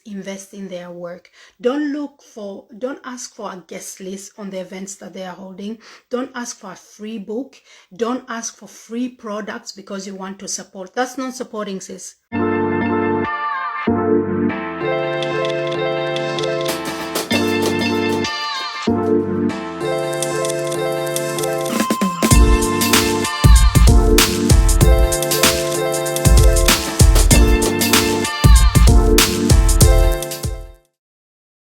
invest in their work. Don't ask for a guest list on the events that they are holding. Don't ask for a free book. Don't ask for free products because you want to support. That's not supporting, sis.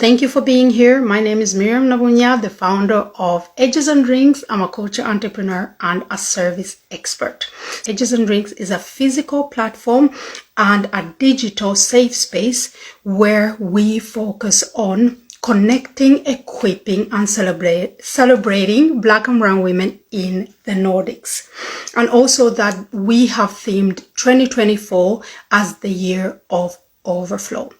Thank you for being here. My name is Miriam Nabunya, the founder of Edges and Rings. I'm a culture entrepreneur and a service expert. Edges and Rings is a physical platform and a digital safe space where we focus on connecting, equipping, and celebrating Black and brown women in the Nordics. And also that we have themed 2024 as the year of overflow.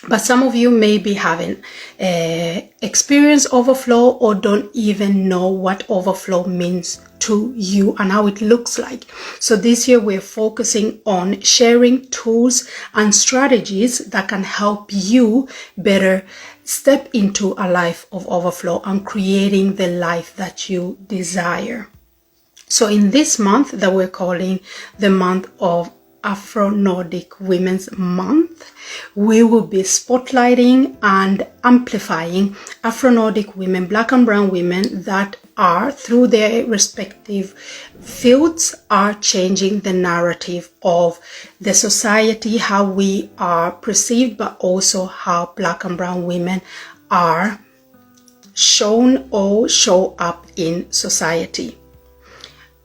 But some of you may be having experienced overflow or don't even know what overflow means to you and how it looks like. So this year we're focusing on sharing tools and strategies that can help you better step into a life of overflow and creating the life that you desire. So in this month that we're calling the month of AfroNordic Women's Month, we will be spotlighting and amplifying AfroNordic women, Black and brown women that are, through their respective fields, are changing the narrative of the society, how we are perceived, but also how Black and brown women are shown or show up in society.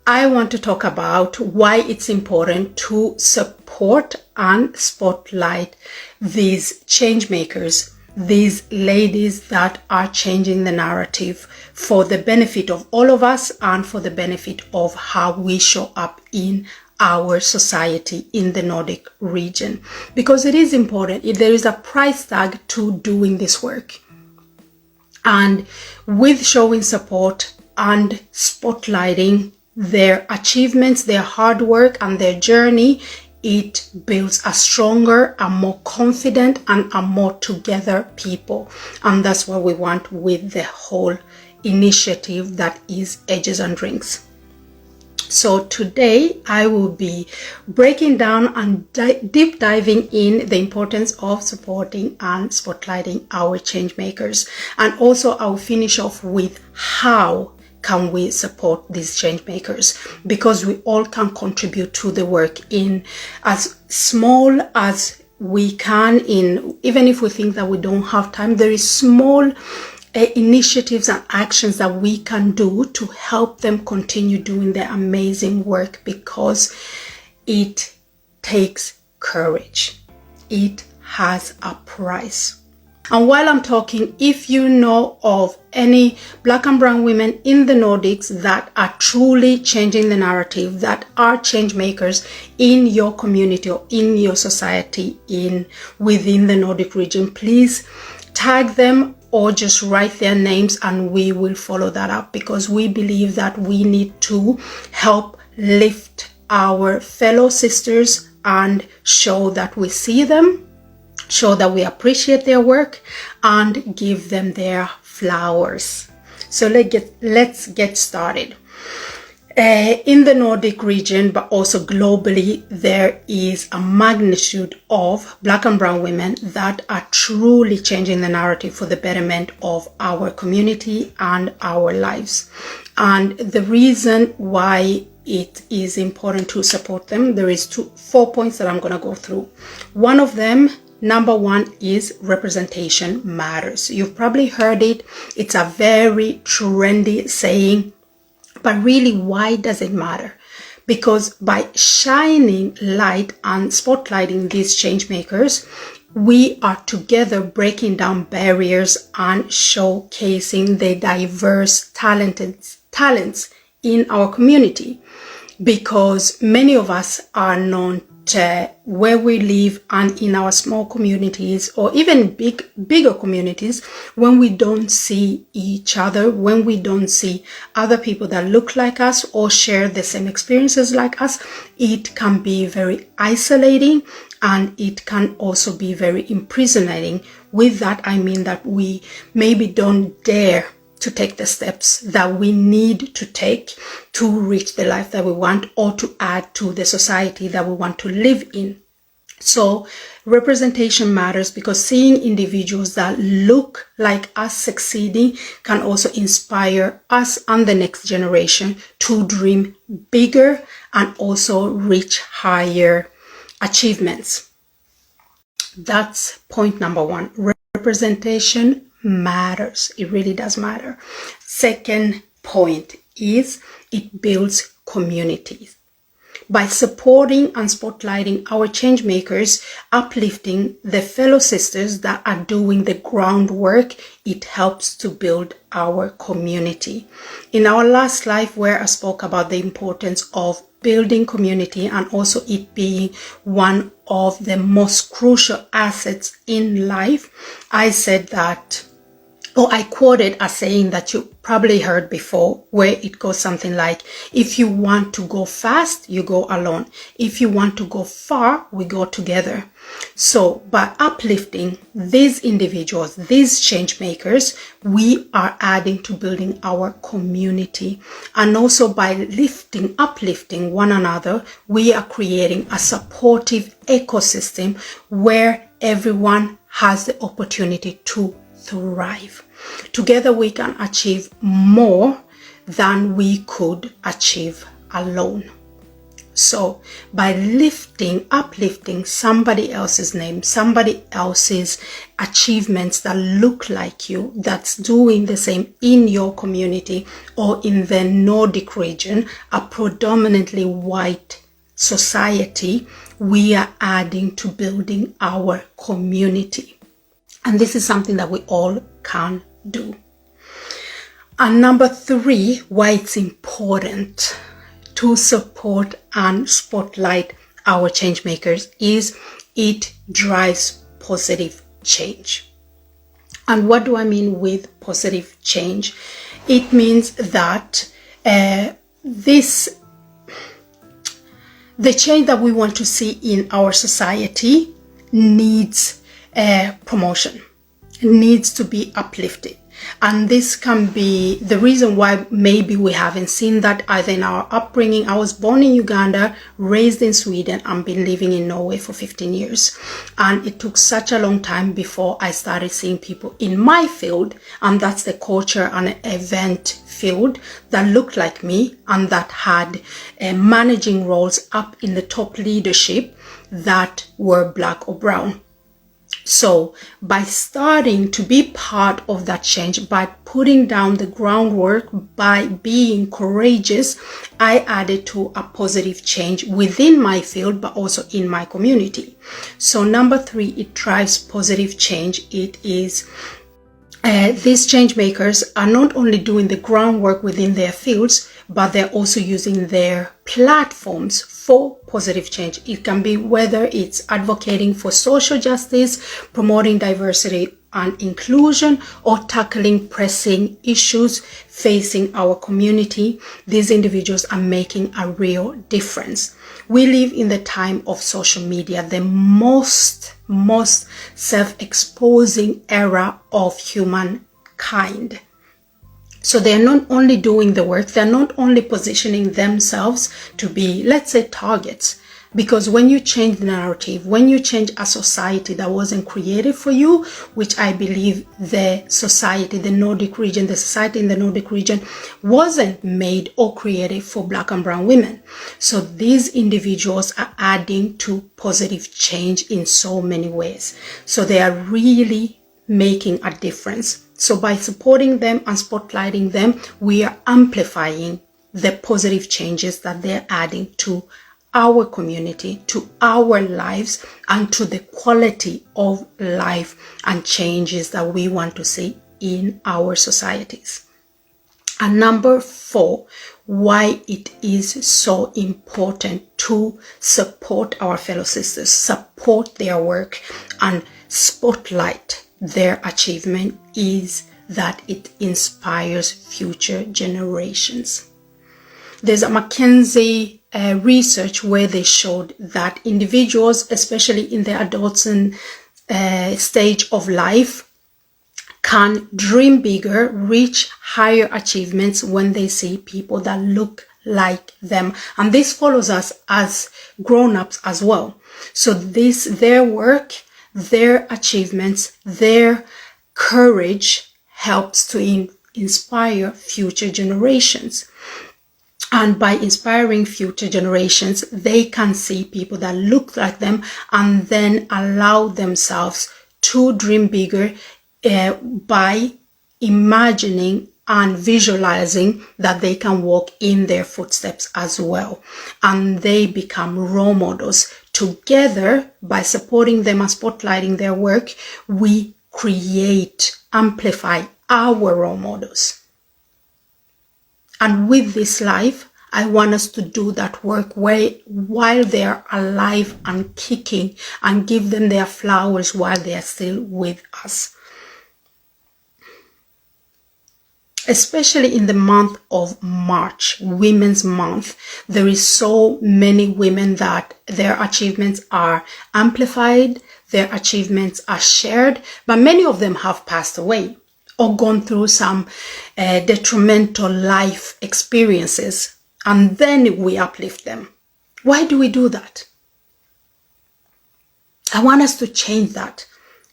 I want to talk about why it's important to support and spotlight these change makers, these ladies that are changing the narrative for the benefit of all of us and for the benefit of how we show up in our society in the Nordic region. Because it is important, there is a price tag to doing this work. And with showing support and spotlighting their achievements, their hard work, and their journey, it builds a stronger, a more confident, and a more together people. And that's what we want with the whole initiative that is Edges and Rings. So today I will be breaking down and deep diving in the importance of supporting and spotlighting our change makers. And also I'll finish off with how can we support these change makers, because we all can contribute to the work in as small as we can. In even if we think that we don't have time, there is small initiatives and actions that we can do to help them continue doing their amazing work, because it takes courage. It has a price. And while I'm talking, if you know of any Black and brown women in the Nordics that are truly changing the narrative, that are change makers in your community or in your society within the Nordic region, please tag them or just write their names and we will follow that up, because we believe that we need to help lift our fellow sisters and show that we see them, show that we appreciate their work, and give them their flowers. So let's get started. In the Nordic region, but also globally, there is a magnitude of Black and brown women that are truly changing the narrative for the betterment of our community and our lives. And the reason why it is important to support them, there is 4 points that I'm going to go through. One of them, number one, is representation matters. You've probably heard it. It's a very trendy saying, but really, why does it matter? Because by shining light and spotlighting these change makers, we are together breaking down barriers and showcasing the diverse talents in our community. Because many of us are known where we live and in our small communities, or even bigger communities, when we don't see each other, when we don't see other people that look like us or share the same experiences like us, it can be very isolating and it can also be very imprisoning. With that, I mean that we maybe don't dare to take the steps that we need to take to reach the life that we want, or to add to the society that we want to live in. So representation matters, because seeing individuals that look like us succeeding can also inspire us and the next generation to dream bigger and also reach higher achievements. That's point number one. Representation matters. It really does matter. Second point is it builds communities. By supporting and spotlighting our change makers, uplifting the fellow sisters that are doing the groundwork, it helps to build our community. In our last live, where I spoke about the importance of building community and also it being one of the most crucial assets in life, I said that, or I quoted a saying that you probably heard before, where it goes something like, if you want to go fast, you go alone. If you want to go far, we go together. So by uplifting these individuals, these change makers, we are adding to building our community. And also by uplifting one another, we are creating a supportive ecosystem where everyone has the opportunity to thrive. Together we can achieve more than we could achieve alone. So by uplifting somebody else's name, somebody else's achievements that look like you, that's doing the same in your community or in the Nordic region, a predominantly white society, we are adding to building our community. And this is something that we all can do. And number three, why it's important to support and spotlight our change makers is it drives positive change. And what do I mean with positive change? It means that the change that we want to see in our society needs promotion. It needs to be uplifted. And this can be the reason why maybe we haven't seen that either in our upbringing. I was born in Uganda, raised in Sweden, and been living in Norway for 15 years. And it took such a long time before I started seeing people in my field, and that's the culture and event field, that looked like me and that had managing roles up in the top leadership that were black or brown. So by starting to be part of that change, by putting down the groundwork, by being courageous, I added to a positive change within my field, but also in my community. So number three, it drives positive change. It is these change makers are not only doing the groundwork within their fields, but they're also using their platforms for positive change. It can be whether it's advocating for social justice, promoting diversity and inclusion, or tackling pressing issues facing our community. These individuals are making a real difference. We live in the time of social media, the most self-exposing era of humankind. So they're not only doing the work, they're not only positioning themselves to be, let's say, targets. Because when you change the narrative, when you change a society that wasn't created for you, which I believe the society, the Nordic region, the society in the Nordic region wasn't made or created for black and brown women. So these individuals are adding to positive change in so many ways. So they are really making a difference. So by supporting them and spotlighting them, we are amplifying the positive changes that they're adding to our community, to our lives, and to the quality of life and changes that we want to see in our societies. And number four, why it is so important to support our fellow sisters, support their work, and spotlight their achievement is that it inspires future generations. There's a McKinsey research where they showed that individuals, especially in the adolescent stage of life, can dream bigger, reach higher achievements when they see people that look like them. And this follows us as grown-ups as well. So their work, their achievements, their courage helps to inspire future generations. And by inspiring future generations, they can see people that look like them and then allow themselves to dream bigger by imagining and visualizing that they can walk in their footsteps as well. And they become role models. Together, by supporting them and spotlighting their work, we create, amplify our role models. And with this life, I want us to do that work while they are alive and kicking, and give them their flowers while they are still with us. Especially in the month of March, Women's Month, there is so many women that their achievements are amplified, their achievements are shared, but many of them have passed away or gone through some detrimental life experiences, and then we uplift them. Why do we do that? I want us to change that.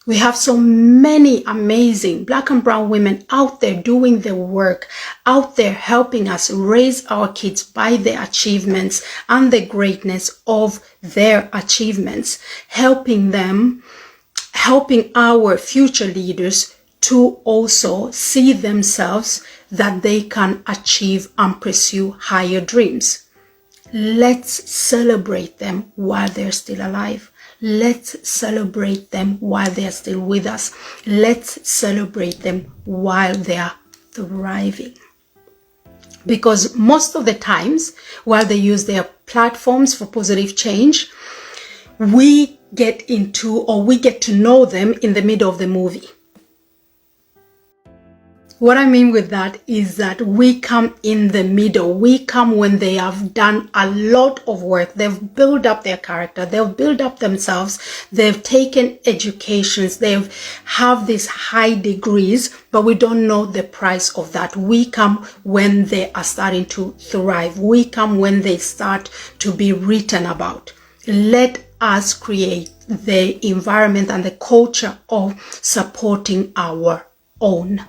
We have so many amazing Black and brown women out there doing the work, out there helping us raise our kids by their achievements and the greatness of their achievements, helping our future leaders to also see themselves that they can achieve and pursue higher dreams. Let's celebrate them while they're still alive. Let's celebrate them while they are still with us. Let's celebrate them while they are thriving. Because most of the times, while they use their platforms for positive change, we get to know them in the middle of the movie. What I mean with that is that we come in the middle. We come when they have done a lot of work. They've built up their character. They've built up themselves. They've taken educations. They have these high degrees, but we don't know the price of that. We come when they are starting to thrive. We come when they start to be written about. Let us create the environment and the culture of supporting our own.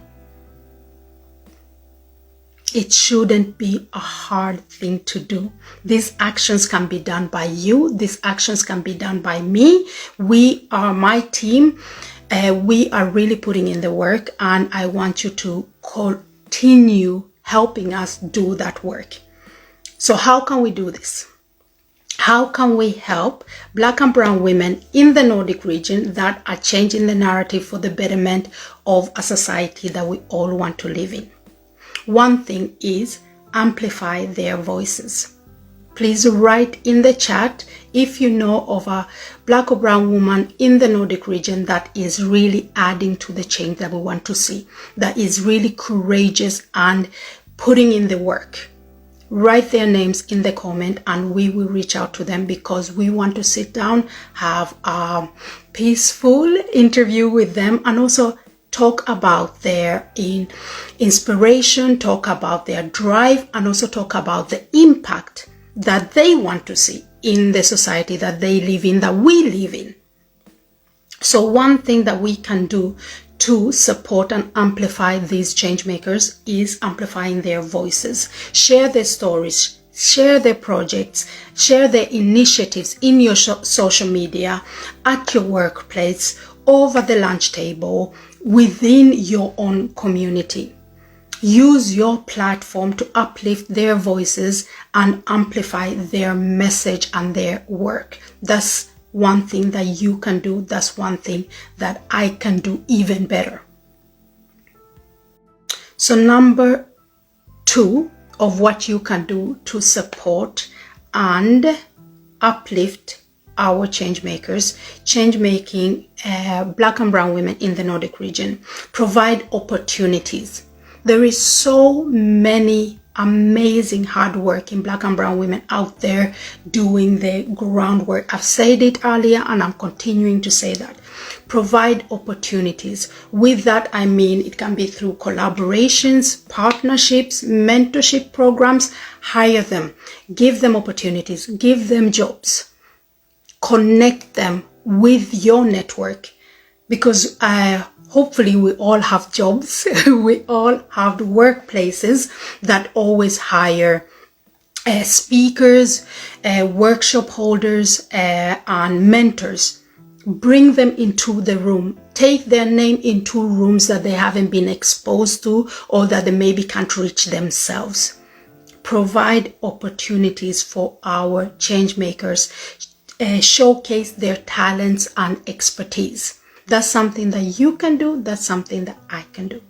It shouldn't be a hard thing to do. These actions can be done by you. These actions can be done by me. We are my team. We are really putting in the work, and I want you to continue helping us do that work. So how can we do this? How can we help Black and brown women in the Nordic region that are changing the narrative for the betterment of a society that we all want to live in? One thing is amplify their voices. Please write in the chat if you know of a Black or brown woman in the Nordic region that is really adding to the change that we want to see, that is really courageous and putting in the work. Write their names in the comment and we will reach out to them, because we want to sit down, have a peaceful interview with them, and also talk about their inspiration, talk about their drive, and also talk about the impact that they want to see in the society that they live in, that we live in. So one thing that we can do to support and amplify these change makers is amplifying their voices. Share their stories, share their projects, share their initiatives in your social media, at your workplace, over the lunch table, within your own community. Use your platform to uplift their voices and amplify their message and their work. That's one thing that you can do. That's one thing that I can do even better. So number 2 of what you can do to support and uplift our change makers, change making Black and brown women in the Nordic region. Provide opportunities. There is so many amazing, hardworking Black and brown women out there doing the groundwork. I've said it earlier and I'm continuing to say that. Provide opportunities. With that, I mean it can be through collaborations, partnerships, mentorship programs. Hire them, give them opportunities, give them jobs, connect them with your network, because hopefully we all have jobs. We all have workplaces that always hire speakers, workshop holders, and mentors. Bring them into the room. Take their name into rooms that they haven't been exposed to or that they maybe can't reach themselves. Provide opportunities for our change makers. Showcase their talents and expertise. That's something that you can do. That's something that I can do.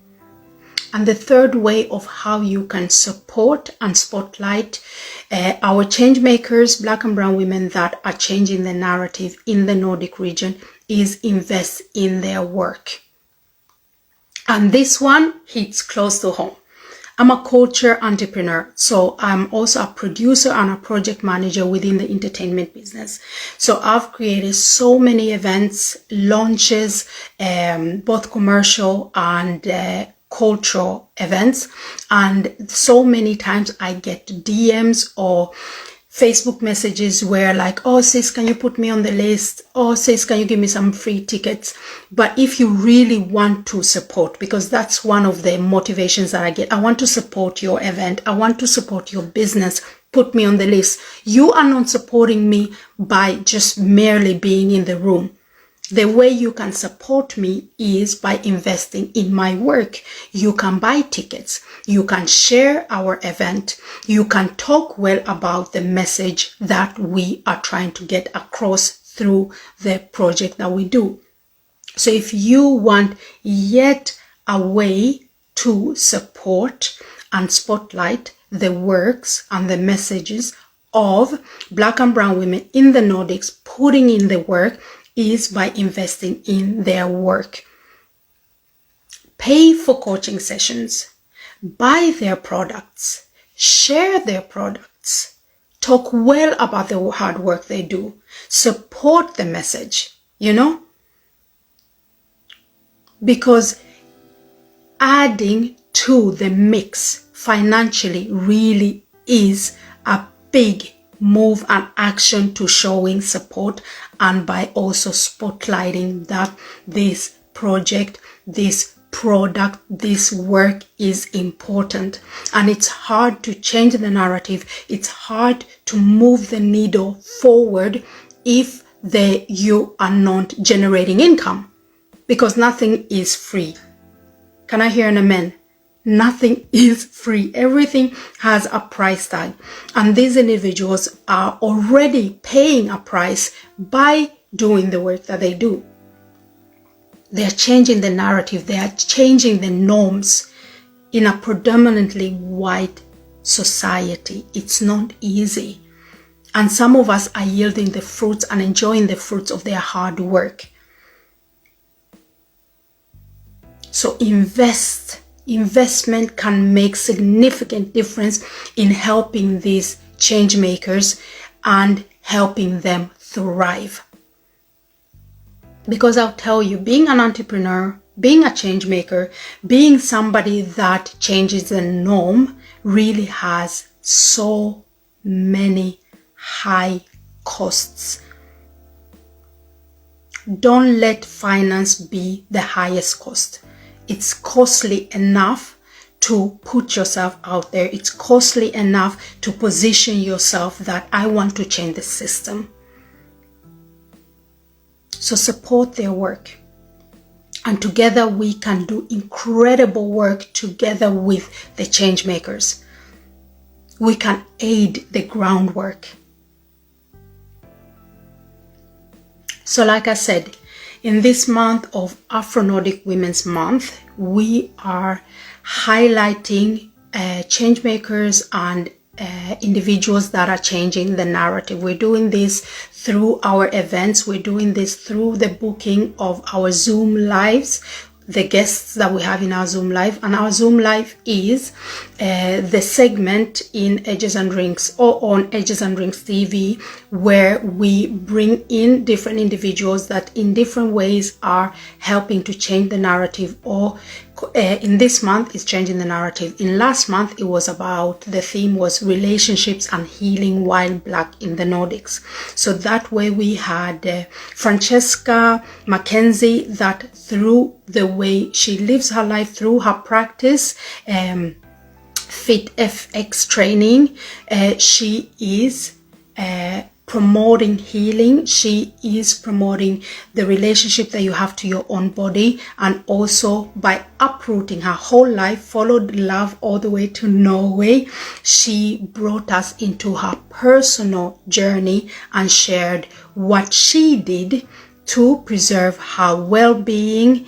And the third way of how you can support and spotlight our change makers, Black and brown women that are changing the narrative in the Nordic region, is invest in their work. And this one hits close to home. I'm a culture entrepreneur, so I'm also a producer and a project manager within the entertainment business. So I've created so many events, launches, both commercial and cultural events, and so many times I get DMs or Facebook messages where like, oh sis, can you put me on the list? Oh sis, can you give me some free tickets? But if you really want to support, because that's one of the motivations that I get, I want to support your event, I want to support your business, put me on the list. You are not supporting me by just merely being in the room. The way you can support me is by investing in my work. You can buy tickets. You can share our event. You can talk well about the message that we are trying to get across through the project that we do. So if you want yet a way to support and spotlight the works and the messages of Black and brown women in the Nordics putting in the work, is by investing in their work. Pay for coaching sessions, buy their products, share their products, talk well about the hard work they do, support the message, because adding to the mix financially really is a big move and action to showing support, and by also spotlighting that this project, this product, this work is important. And it's hard to change the narrative. It's hard to move the needle forward if you are not generating income, because nothing is free. Can I hear an amen? Nothing is free. Everything has a price tag. And these individuals are already paying a price by doing the work that they do. They are changing the narrative. They are changing the norms in a predominantly white society. It's not easy. And some of us are yielding the fruits and enjoying the fruits of their hard work. So investment can make significant difference in helping these change makers and helping them thrive. Because I'll tell you, being an entrepreneur, being a change maker, being somebody that changes the norm really has so many high costs. Don't let finance be the highest cost. It's costly enough to put yourself out there. It's costly enough to position yourself that I want to change the system. So support their work. And together we can do incredible work together with the change makers. We can aid the groundwork. So like I said, in this month of AfroNordic Women's Month, we are highlighting change makers and individuals that are changing the narrative. We're doing this through our events. We're doing this through the booking of our Zoom lives the guests that we have in our Zoom Live. And our Zoom Live is the segment in Edges and Rings, or on Edges and Rings TV, where we bring in different individuals that in different ways are helping to change the narrative, or in this month is changing the narrative. In last month it was about, the theme was relationships and healing while Black in the Nordics. So that way we had Francesca Mackenzie, that through the way she lives her life, through her practice, Fit FX training, she is promoting healing. She is promoting the relationship that you have to your own body, and also by uprooting her whole life, followed love all the way to Norway. She brought us into her personal journey and shared what she did to preserve her well-being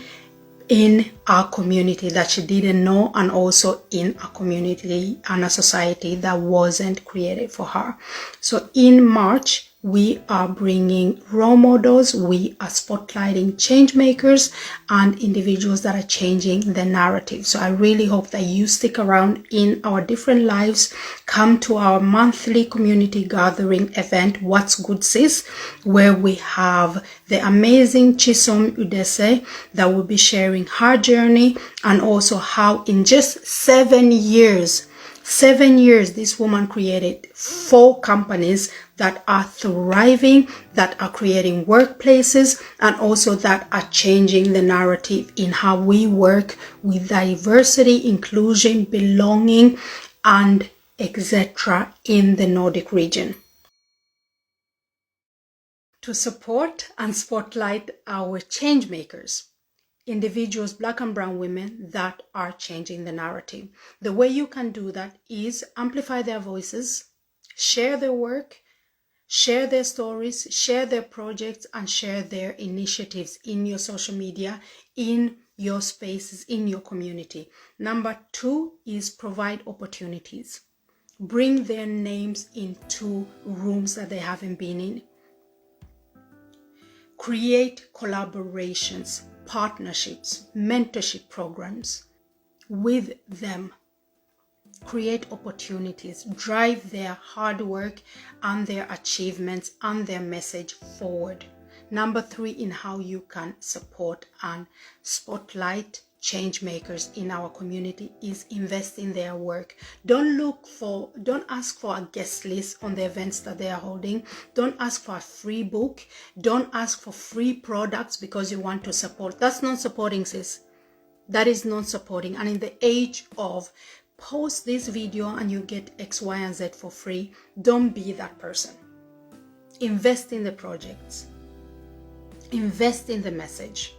in our community that she didn't know, and also in a community and a society that wasn't created for her. So in March, we are bringing role models, we are spotlighting change makers and individuals that are changing the narrative. So I really hope that you stick around in our different lives. Come to our monthly community gathering event, What's Good Sis, where we have the amazing Chisom Udese that will be sharing her journey, and also how in just 7 years, this woman created 4 companies that are thriving, that are creating workplaces, and also that are changing the narrative in how we work with diversity, inclusion, belonging, and etc. in the Nordic region. To support and spotlight our change makers, individuals, Black and brown women that are changing the narrative. The way you can do that is amplify their voices, share their work, share their stories, share their projects, and share their initiatives in your social media, in your spaces, in your community. Number 2 is provide opportunities. Bring their names into rooms that they haven't been in. Create collaborations, partnerships, mentorship programs with them. Create opportunities, drive their hard work and their achievements and their message forward. Number 3, in how you can support and spotlight change makers in our community, is invest in their work. Don't ask for a guest list on the events that they are holding. Don't ask for a free book. Don't ask for free products because you want to support. That's not supporting, sis. That is not supporting. And in the age of post this video and you get X, Y, and Z for free, don't be that person. Invest in the projects. Invest in the message.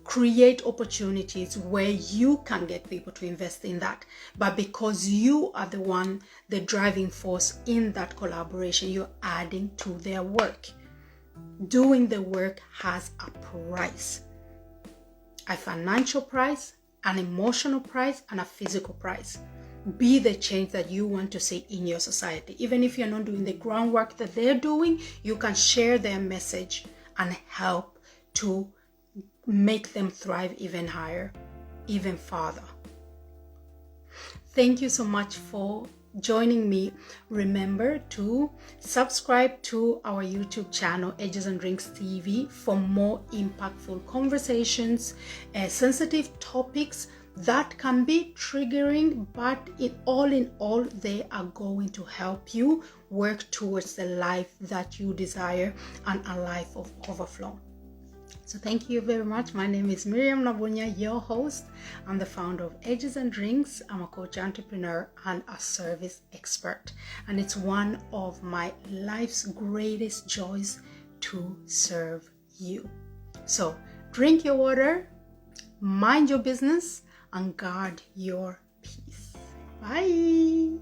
Create opportunities where you can get people to invest in that. But because you are the driving force in that collaboration, you're adding to their work. Doing the work has a price. A financial price, an emotional price, and a physical price. Be the change that you want to see in your society. Even if you're not doing the groundwork that they're doing, you can share their message and help to make them thrive even higher, even farther. Thank you so much for joining me. Remember to subscribe to our YouTube channel, Edges and Rings TV, for more impactful conversations, sensitive topics that can be triggering, but in all, they are going to help you work towards the life that you desire and a life of overflow. So thank you very much. My name is Miriam Nabunya, your host. I'm the founder of Edges and Rings. I'm a coach, entrepreneur, and a service expert. And it's one of my life's greatest joys to serve you. So drink your water, mind your business, and guard your peace. Bye.